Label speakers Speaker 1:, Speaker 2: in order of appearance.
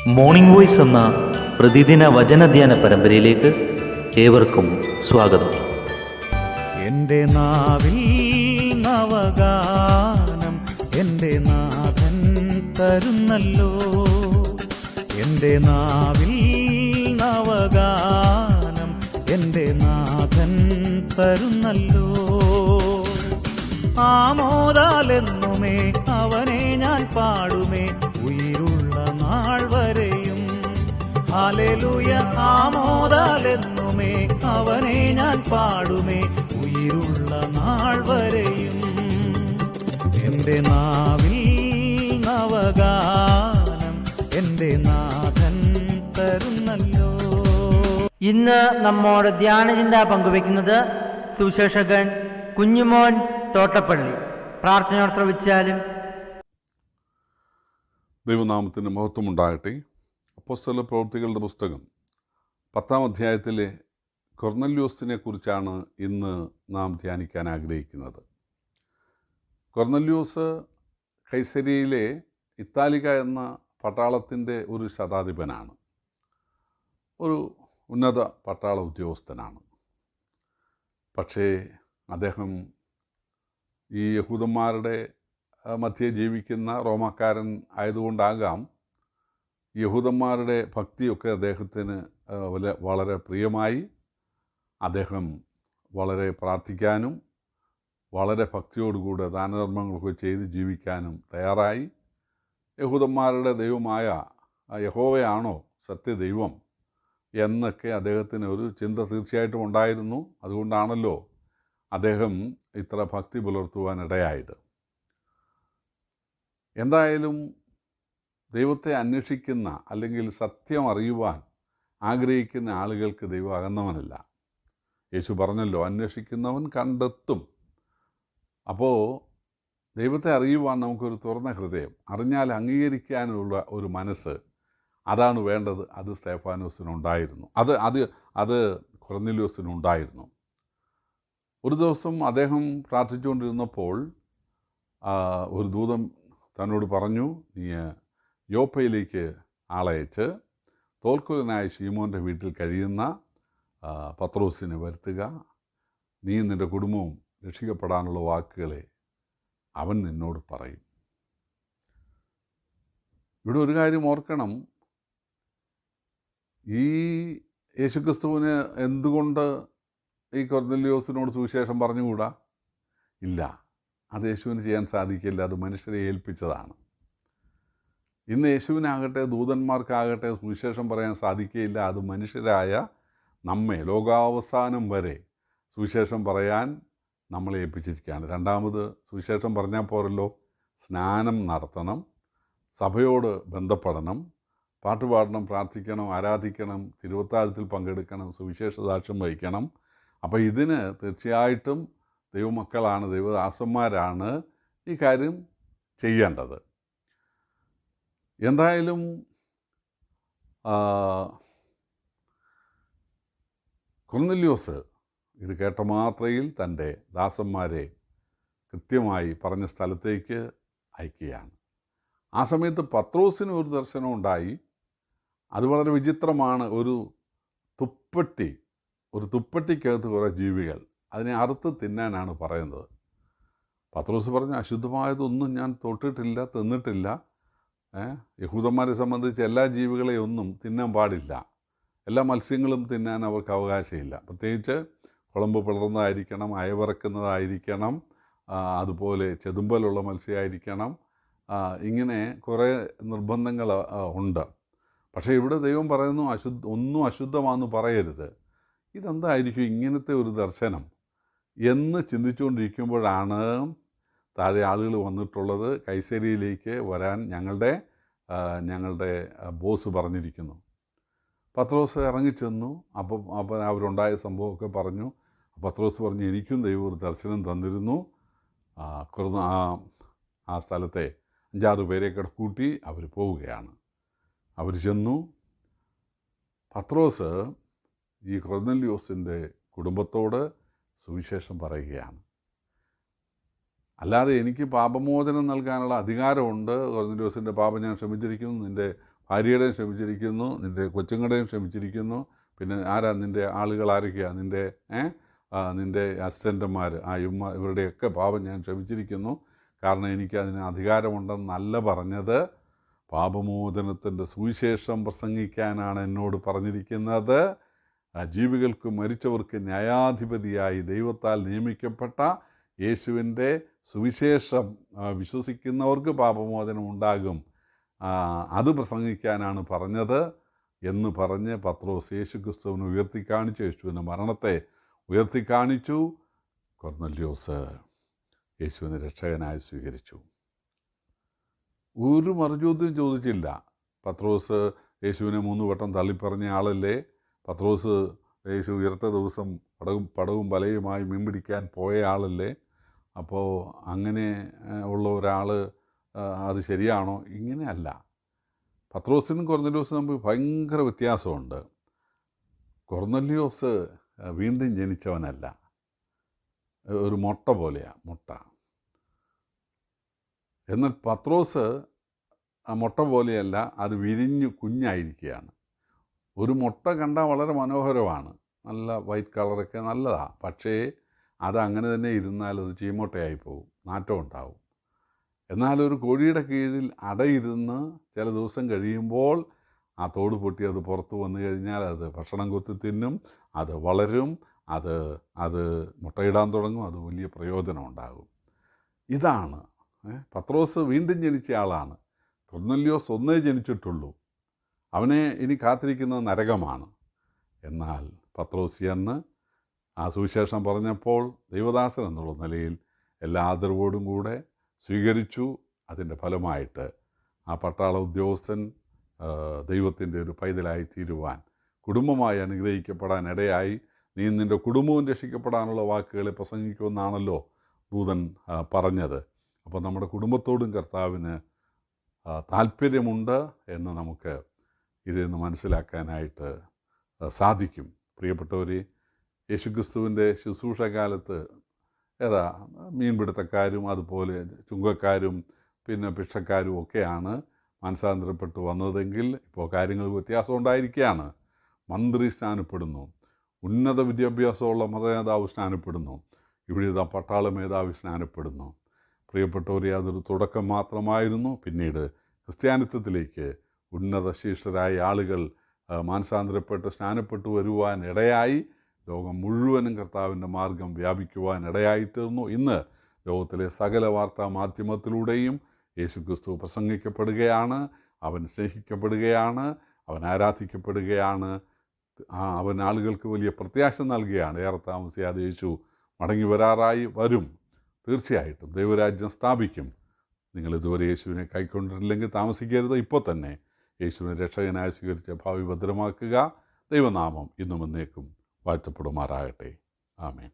Speaker 1: Morning voice എന്ന പ്രതിദിന വചനധ്യാന പരമ്പരയിലേക്ക് ഏവർക്കും സ്വാഗതം.
Speaker 2: എൻ്റെ നാവിൽ നവഗാനം എൻ്റെ നാഥൻ തരുന്നല്ലോ. എൻ്റെ നാവിൽ നവഗാനം എൻ്റെ നാഥൻ തരുന്നല്ലോ. ആമോദാലെന്നുമേ അവനെ ഞാൻ പാടുമേ ഉயிருള്ള നാൾ വരെയും. ഹല്ലേലൂയ. ആമോദാലെന്നുമേ അവനെ ഞാൻ പാടുമേ ഉயிருള്ള നാൾ വരെയും. എൻ്റെ നാവിൽ നവഗാനം എൻ്റെ നാഥൻ തരുന്നല്ലോ.
Speaker 3: ഇന്ന് നമ്മോട് ധ്യാനചിന്ത പങ്കുവെക്കുന്നത് സുവിശേഷകൻ കുഞ്ഞുമോൻ തോട്ടപ്പള്ളി. പ്രാർത്ഥനയോട് ശ്രവിച്ചാലും.
Speaker 4: ദൈവനാമത്തിന് മഹത്വമുണ്ടാകട്ടെ. അപ്പോസ്തല പ്രവൃത്തികളുടെ പുസ്തകം 10-ാം അധ്യായത്തിലെ കൊർന്നല്യോസിനെ കുറിച്ചാണ് ഇന്ന് നാം ധ്യാനിക്കാൻ ആഗ്രഹിക്കുന്നത്. കൊർന്നല്യോസ് കൈസരിയയിലെ ഇത്താലിക എന്ന പട്ടാളത്തിൻ്റെ ഒരു ശതാധിപനാണ്. ഒരു ഉന്നത പട്ടാള ഉദ്യോഗസ്ഥനാണ്. പക്ഷേ അദ്ദേഹം ഈ യഹൂദന്മാരുടെ മധ്യേ ജീവിക്കുന്ന റോമാക്കാരൻ ആയതുകൊണ്ടാകാം യഹൂദന്മാരുടെ ഭക്തിയൊക്കെ അദ്ദേഹത്തിന് വളരെ പ്രിയമായി. അദ്ദേഹം വളരെ പ്രാർത്ഥിക്കാനും വളരെ ഭക്തിയോടുകൂടെ ദാനധർമ്മങ്ങളൊക്കെ ചെയ്ത് ജീവിക്കാനും തയ്യാറായി. യഹൂദന്മാരുടെ ദൈവമായ യഹോവയാണോ സത്യദൈവം എന്നൊക്കെ അദ്ദേഹത്തിന് ഒരു ചിന്ത തീർച്ചയായിട്ടും ഉണ്ടായിരുന്നു. അതുകൊണ്ടാണല്ലോ അദ്ദേഹം ഇത്ര ഭക്തി പുലർത്തുവാനിടയായത്. എന്തായാലും ദൈവത്തെ അന്വേഷിക്കുന്ന അല്ലെങ്കിൽ സത്യം അറിയുവാൻ ആഗ്രഹിക്കുന്ന ആളുകൾക്ക് ദൈവം അകന്നവനല്ല. യേശു പറഞ്ഞല്ലോ, അന്വേഷിക്കുന്നവൻ കണ്ടെത്തും. അപ്പോൾ ദൈവത്തെ അറിയുവാൻ നമുക്കൊരു തുറന്ന ഹൃദയം, അറിഞ്ഞാൽ അംഗീകരിക്കാനുള്ള ഒരു മനസ്സ്, അതാണ് വേണ്ടത്. അത് സ്തെഫാനോസിനുണ്ടായിരുന്നു. അത് കൊർന്നല്യോസിനുണ്ടായിരുന്നു. ഒരു ദിവസം അദ്ദേഹം പ്രാർത്ഥിച്ചുകൊണ്ടിരുന്നപ്പോൾ ഒരു ദൂതൻ തന്നോട് പറഞ്ഞു, നീ യോപ്പയിലേക്ക് ആളയച്ച് തോൽക്കുലനായ ശീമോൻ്റെ വീട്ടിൽ കഴിയുന്ന പത്രോസിനെ വരുത്തുക. നീ നിൻ്റെ കുടുംബവും രക്ഷിക്കപ്പെടാനുള്ള വാക്കുകളെ അവൻ നിന്നോട് പറയും. ഇവിടെ ഒരു കാര്യം ഓർക്കണം. ഈ യേശുക്രിസ്തുവിന് എന്തുകൊണ്ട് ഈ കൊർന്നല്യോസിനോട് സുവിശേഷം പറഞ്ഞുകൂടാ? ഇല്ല, അത് യേശുവിന് ചെയ്യാൻ സാധിക്കില്ല. അത് മനുഷ്യരെ ഏൽപ്പിച്ചതാണ്. ഇന്ന് യേശുവിനാകട്ടെ ദൂതന്മാർക്കാകട്ടെ സുവിശേഷം പറയാൻ സാധിക്കുകയില്ല. അത് മനുഷ്യരായ നമ്മെ ലോകാവസാനം വരെ സുവിശേഷം പറയാൻ നമ്മളെ ഏൽപ്പിച്ചിരിക്കുകയാണ്. രണ്ടാമത് സുവിശേഷം പറഞ്ഞാൽ പോരല്ലോ, സ്നാനം നടത്തണം, സഭയോട് ബന്ധപ്പെടണം, പാട്ടുപാടണം, പ്രാർത്ഥിക്കണം, ആരാധിക്കണം, തിരുവത്താഴത്തിൽ പങ്കെടുക്കണം, സുവിശേഷ സാക്ഷ്യം വഹിക്കണം. അപ്പോൾ ഇതിന് തീർച്ചയായിട്ടും ദൈവമക്കളാണ്, ദൈവദാസന്മാരാണ് ഈ കാര്യം ചെയ്യേണ്ടത്. എന്തായാലും കൊർന്നല്യോസ് ഇത് കേട്ട മാത്രയിൽ തൻ്റെ ദാസന്മാരെ കൃത്യമായി പറഞ്ഞ സ്ഥലത്തേക്ക് അയക്കുകയാണ്. ആ സമയത്ത് പത്രോസിന് ഒരു ദർശനം ഉണ്ടായി. അത് വളരെ വിചിത്രമാണ്. ഒരു തുപ്പട്ടിക്കകത്ത് കുറേ ജീവികൾ, അതിനെ അറുത്ത് തിന്നാനാണ് പറയുന്നത്. പത്രോസ് പറഞ്ഞു, അശുദ്ധമായതൊന്നും ഞാൻ തൊട്ടിട്ടില്ല, തിന്നിട്ടില്ല. യഹൂദന്മാരെ സംബന്ധിച്ച് എല്ലാ ജീവികളെയും ഒന്നും തിന്നാൻ പാടില്ല. എല്ലാ മത്സ്യങ്ങളും തിന്നാൻ അവർക്ക് അവകാശമില്ല. പ്രത്യേകിച്ച് കുളമ്പ് പിളർന്നതായിരിക്കണം, അയവിറക്കുന്നതായിരിക്കണം, അതുപോലെ ചെതുമ്പലുള്ള മത്സ്യമായിരിക്കണം. ഇങ്ങനെ കുറേ നിർബന്ധങ്ങൾ ഉണ്ട്. പക്ഷേ ഇവിടെ ദൈവം പറയുന്നു, ഒന്നും അശുദ്ധമാണെന്ന് പറയരുത്. ഇതെന്തായിരിക്കും ഇങ്ങനത്തെ ഒരു ദർശനം എന്ന് ചിന്തിച്ചുകൊണ്ടിരിക്കുമ്പോഴാണ് താഴെ ആളുകൾ വന്നിട്ടുള്ളത്. കൈസരിയിലേക്ക് വരാൻ ഞങ്ങളുടെ ബോസ് പറഞ്ഞിരിക്കുന്നു. പത്രോസ് ഇറങ്ങിച്ചെന്നു. അപ്പം അവരുണ്ടായ സംഭവമൊക്കെ പറഞ്ഞു. പത്രോസ് പറഞ്ഞു, എനിക്കും ദൈവം ഒരു ദർശനം തന്നിരുന്നു. ആ സ്ഥലത്തെ 5-6 പേരെ കൂട്ടി അവർ പോവുകയാണ്. അവർ ചെന്നു. പത്രോസ് ഈ കൊർന്നല്യോസിൻ്റെ കുടുംബത്തോട് സുവിശേഷം പറയുകയാണ്. അല്ലാതെ എനിക്ക് പാപമോചനം നൽകാനുള്ള അധികാരമുണ്ട്, കൊർന്നല്യോസിൻ്റെ പാപം ഞാൻ ക്ഷമിച്ചിരിക്കുന്നു, നിൻ്റെ ഭാര്യയുടെയും ക്ഷമിച്ചിരിക്കുന്നു, നിൻ്റെ കൊച്ചുങ്ങളുടെയും ക്ഷമിച്ചിരിക്കുന്നു. പിന്നെ ആരാ നിൻ്റെ ആളുകൾ? ആരൊക്കെയാണ് നിൻ്റെ അസിസ്റ്റൻ്റുമാർ, ഇവരുടെയൊക്കെ പാപം ഞാൻ ക്ഷമിച്ചിരിക്കുന്നു, കാരണം എനിക്കതിന് അധികാരമുണ്ടെന്നല്ല പറഞ്ഞത്. പാപമോചനത്തിൻ്റെ സുവിശേഷം പ്രസംഗിക്കാനാണ് എന്നോട് പറഞ്ഞിരിക്കുന്നത്. ജീവികൾക്കും മരിച്ചവർക്ക് ന്യായാധിപതിയായി ദൈവത്താൽ നിയമിക്കപ്പെട്ട യേശുവിൻ്റെ സുവിശേഷം വിശ്വസിക്കുന്നവർക്ക് പാപമോചനം ഉണ്ടാകും, അത് പ്രസംഗിക്കാനാണ് പറഞ്ഞത് എന്ന് പറഞ്ഞ് പത്രോസ് യേശുക്രിസ്തുവിനെ ഉയർത്തിക്കാണിച്ചു, യേശുവിൻ്റെ മരണത്തെ ഉയർത്തിക്കാണിച്ചു. കൊർന്നല്യോസ് യേശുവിനെ രക്ഷകനായി സ്വീകരിച്ചു. ഒരു മറുചോദ്യം ചോദിച്ചില്ല. പത്രോസ് യേശുവിനെ 3 വട്ടം തള്ളിപ്പറഞ്ഞ ആളല്ലേ? പത്രോസ് യേശു ഉയർത്ത ദിവസം പടവും വലയുമായി മീൻ പിടിക്കാൻ പോയ ആളല്ലേ? അപ്പോൾ അങ്ങനെ ഉള്ള ഒരാൾ അത് ശരിയാണോ? ഇങ്ങനെയല്ല. പത്രോസിനും കൊർന്നല്യോസിനും തമ്മിൽ ഭയങ്കര വ്യത്യാസമുണ്ട്. കൊർന്നല്യോസ് വീണ്ടും ജനിച്ചവനല്ല, ഒരു മുട്ട പോലെയാണ്, മുട്ട. എന്നാൽ പത്രോസ് ആ മുട്ട പോലെയല്ല, അത് വിരിഞ്ഞു കുഞ്ഞായിരിക്കുകയാണ്. ഒരു മുട്ട കണ്ടാൽ വളരെ മനോഹരമാണ്, നല്ല വൈറ്റ് കളറൊക്കെ നല്ലതാണ്. പക്ഷേ അത് അങ്ങനെ തന്നെ ഇരുന്നാൽ അത് ചീമോട്ടയായി പോകും, നാറ്റം ഉണ്ടാവും. എന്നാൽ ഒരു കോഴിയുടെ കീഴിൽ അടയിരുന്ന് ചില ദിവസം കഴിയുമ്പോൾ ആ തോട് പൊട്ടി അത് പുറത്ത് വന്നു കഴിഞ്ഞാൽ അത് ഭക്ഷണം കൊത്തി തിന്നും, അത് വളരും, അത് മുട്ടയിടാൻ തുടങ്ങും, അത് വലിയ പ്രയോജനം ഉണ്ടാകും. ഇതാണ് പത്രോസ് വീണ്ടും ജനിച്ച ആളാണ്. കൊർന്നല്യോസ് ഒന്നേ ജനിച്ചിട്ടുള്ളൂ, അവനെ ഇനി കാത്തിരിക്കുന്നത് നരകമാണ്. എന്നാൽ പത്രോസ് ചെന്ന് ആ സുവിശേഷം പറഞ്ഞപ്പോൾ ദൈവദാസൻ എന്നുള്ള നിലയിൽ എല്ലാ ആദരവോടും കൂടെ സ്വീകരിച്ചു. അതിൻ്റെ ഫലമായിട്ട് ആ പട്ടാള ഉദ്യോഗസ്ഥൻ ദൈവത്തിൻ്റെ ഒരു പൈതലായി തീരുവാൻ, കുടുംബമായി അനുഗ്രഹിക്കപ്പെടാൻ ഇടയായി. നീ നിൻ്റെ കുടുംബവും രക്ഷിക്കപ്പെടാനുള്ള വാക്കുകളെ പ്രസംഗിക്കുമെന്നാണല്ലോ ദൂതൻ പറഞ്ഞത്. അപ്പോൾ നമ്മുടെ കുടുംബത്തോടും കർത്താവിന് താല്പര്യമുണ്ട് എന്ന് നമുക്ക് ഇതിൽ നിന്ന് മനസ്സിലാക്കാനായിട്ട് സാധിക്കും. പ്രിയപ്പെട്ടവരെ, യേശുക്രിസ്തുവിൻ്റെ ശുശ്രൂഷകാലത്ത് മീൻപിടുത്തക്കാരും അതുപോലെ ചുങ്കക്കാരും പിന്നെ ഭിക്ഷക്കാരും ഒക്കെയാണ് മാനസാന്തരപ്പെട്ട് വന്നതെങ്കിൽ ഇപ്പോൾ കാര്യങ്ങൾ വ്യത്യാസം ഉണ്ടായിരിക്കുകയാണ്. മന്ത്രി സ്നാനപ്പെടുന്നു, ഉന്നത വിദ്യാഭ്യാസമുള്ള മതനേതാവ് സ്നാനപ്പെടുന്നു, ഇവിടെ പട്ടാള മേധാവി സ്നാനപ്പെടുന്നു. പ്രിയപ്പെട്ടവരെ, അതൊരു തുടക്കം മാത്രമായിരുന്നു. പിന്നീട് ക്രിസ്ത്യാനിത്വത്തിലേക്ക് ഉന്നത ശീർഷരായ ആളുകൾ മാനസാന്തരപ്പെട്ട് സ്നാനപ്പെട്ടു വരുവാൻ ഇടയായി. ലോകം മുഴുവനും കർത്താവിൻ്റെ മാർഗം വ്യാപിക്കുവാൻ ഇടയായിത്തീർന്നു. ഇന്ന് ലോകത്തിലെ സകല വാർത്താ മാധ്യമത്തിലൂടെയും യേശുക്രിസ്തു പ്രസംഗിക്കപ്പെടുകയാണ്, അവൻ സ്നേഹിക്കപ്പെടുകയാണ്, അവൻ ആരാധിക്കപ്പെടുകയാണ്, അവൻ ആളുകൾക്ക് വലിയ പ്രത്യാശ നൽകുകയാണ്. ഏറെ താമസിയാതെ യേശു മടങ്ങി വരും. തീർച്ചയായിട്ടും ദൈവരാജ്യം സ്ഥാപിക്കും. നിങ്ങൾ ഇതുവരെ യേശുവിനെ കൈക്കൊണ്ടിട്ടില്ലെങ്കിൽ താമസിക്കരുത്. ഇപ്പോൾ തന്നെ യേശുവിനെ രക്ഷകനായി സ്വീകരിച്ച ഭാവി ഭദ്രമാക്കുക. ദൈവനാമം ഇന്നും എന്നേക്കും വാഴ്ത്തപ്പെടുമാറാകട്ടെ. ആമേൻ.